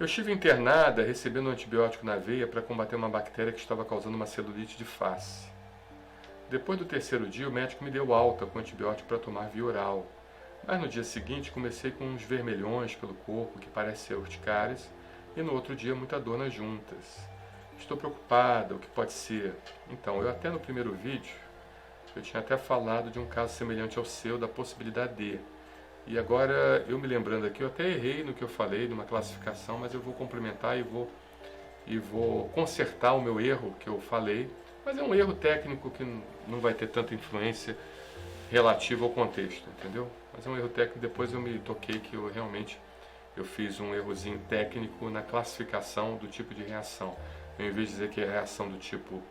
Eu estive internada recebendo um antibiótico na veia para combater uma bactéria que estava causando uma celulite de face. Depois do terceiro dia, o médico me deu alta com antibiótico para tomar via oral. Mas no dia seguinte comecei com uns vermelhões pelo corpo, que parecem ser urticárias, e no outro dia muita dor nas juntas. Estou preocupada, o que pode ser? Então, eu até no primeiro vídeo, eu tinha até falado de um caso semelhante ao seu, da possibilidade de. E agora, eu me lembrando aqui, eu até errei no que eu falei, numa classificação, mas eu vou complementar e vou consertar o meu erro que eu falei. Mas é um erro técnico que não vai ter tanta influência relativa ao contexto, entendeu? Mas é um erro técnico, depois eu me toquei que eu fiz um errozinho técnico na classificação do tipo de reação. Eu, em vez de dizer que é reação do tipo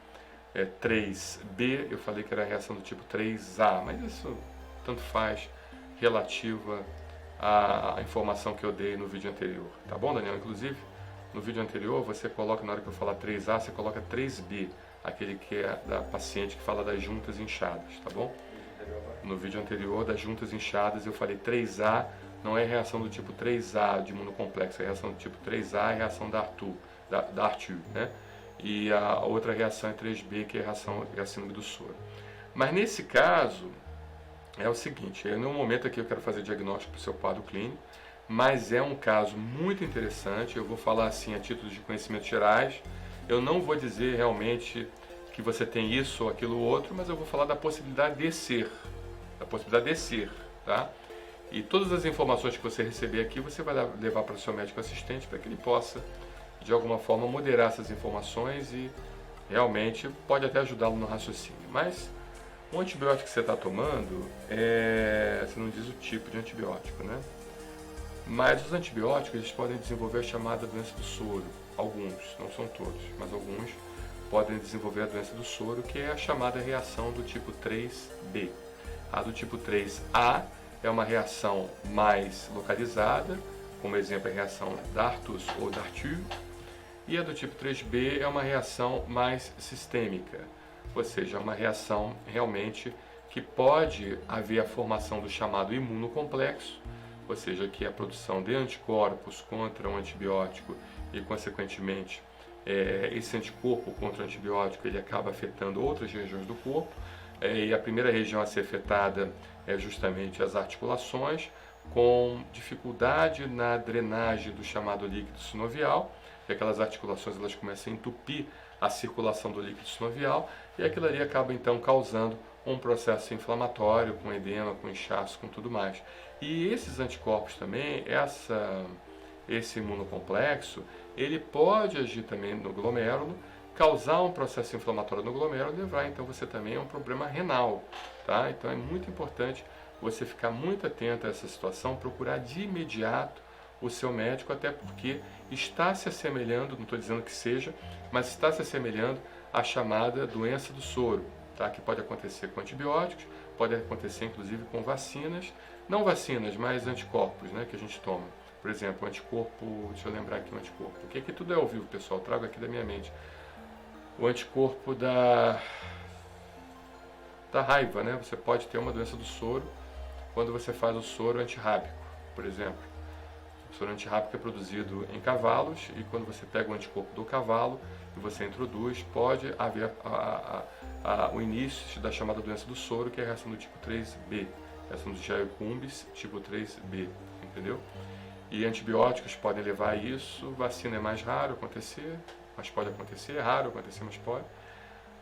3B, eu falei que era reação do tipo 3A, mas isso tanto faz, relativa à informação que eu dei no vídeo anterior. Tá bom, Daniel? Inclusive, no vídeo anterior, você coloca, na hora que eu falar 3A, você coloca 3B, aquele que é da paciente que fala das juntas inchadas, tá bom? No vídeo anterior, das juntas inchadas, eu falei 3A, não é reação do tipo 3A de imunocomplexo, é reação do tipo 3A, é reação da Arthur, né? E a outra reação é 3B, que é a síndrome do soro. Mas nesse caso, é o seguinte, no momento aqui eu quero fazer diagnóstico para o seu quadro clínico, mas é um caso muito interessante, eu vou falar assim a título de conhecimentos gerais, eu não vou dizer realmente que você tem isso ou aquilo ou outro, mas eu vou falar da possibilidade de ser, tá? E todas as informações que você receber aqui, você vai levar para o seu médico assistente para que ele possa, de alguma forma, moderar essas informações e realmente pode até ajudá-lo no raciocínio. Mas o antibiótico que você está tomando, você não diz o tipo de antibiótico, né? Mas os antibióticos eles podem desenvolver a chamada doença do soro. Alguns, não são todos, mas alguns podem desenvolver a doença do soro, que é a chamada reação do tipo 3B. A do tipo 3A é uma reação mais localizada, como exemplo a reação Dartus ou Dartur, e a do tipo 3B é uma reação mais sistêmica, ou seja, uma reação realmente que pode haver a formação do chamado imunocomplexo, ou seja, que é a produção de anticorpos contra um antibiótico e, consequentemente, esse anticorpo contra o antibiótico ele acaba afetando outras regiões do corpo, e a primeira região a ser afetada é justamente as articulações, com dificuldade na drenagem do chamado líquido sinovial, e aquelas articulações elas começam a entupir a circulação do líquido sinovial, e aquilo ali acaba então causando um processo inflamatório, com edema, com inchaço, com tudo mais. E esses anticorpos também, esse imunocomplexo, ele pode agir também no glomérulo, causar um processo inflamatório no glomérulo e levar então você também a um problema renal, tá? Então é muito importante você ficar muito atento a essa situação, procurar de imediato o seu médico, até porque está se assemelhando, não estou dizendo que seja, mas está se assemelhando à chamada doença do soro, tá? Que pode acontecer com antibióticos, pode acontecer inclusive com vacinas, não vacinas, mas anticorpos, né, que a gente toma. Por exemplo, o anticorpo, deixa eu lembrar aqui o anticorpo, porque aqui tudo é ao vivo, pessoal, trago aqui da minha mente. O anticorpo da raiva, né? Você pode ter uma doença do soro quando você faz o soro antirrábico, por exemplo. O soro antirrábico é produzido em cavalos e quando você pega o anticorpo do cavalo e você introduz, pode haver o início da chamada doença do soro, que é a reação do tipo 3B, a reação do Giacombis tipo 3B, entendeu? E antibióticos podem levar a isso, vacina é mais raro acontecer, mas pode acontecer, é raro acontecer, mas pode,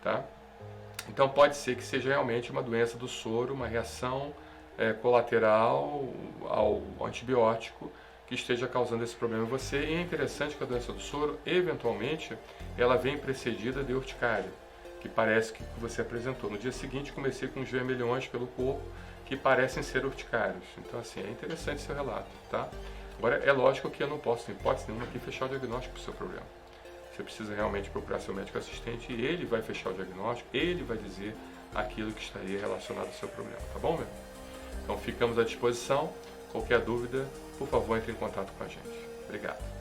tá? Então pode ser que seja realmente uma doença do soro, uma reação colateral ao antibiótico que esteja causando esse problema em você. E é interessante que a doença do soro, eventualmente, ela vem precedida de urticária, que parece que você apresentou. No dia seguinte comecei com os vermelhões pelo corpo, que parecem ser urticários. Então assim, é interessante seu relato, tá? Agora é lógico que eu não posso, em hipótese nenhuma, aqui fechar o diagnóstico do seu problema. Você precisa realmente procurar seu médico assistente e ele vai fechar o diagnóstico, ele vai dizer aquilo que estaria relacionado ao seu problema, tá bom, meu? Então ficamos à disposição. Qualquer dúvida, por favor, entre em contato com a gente. Obrigado.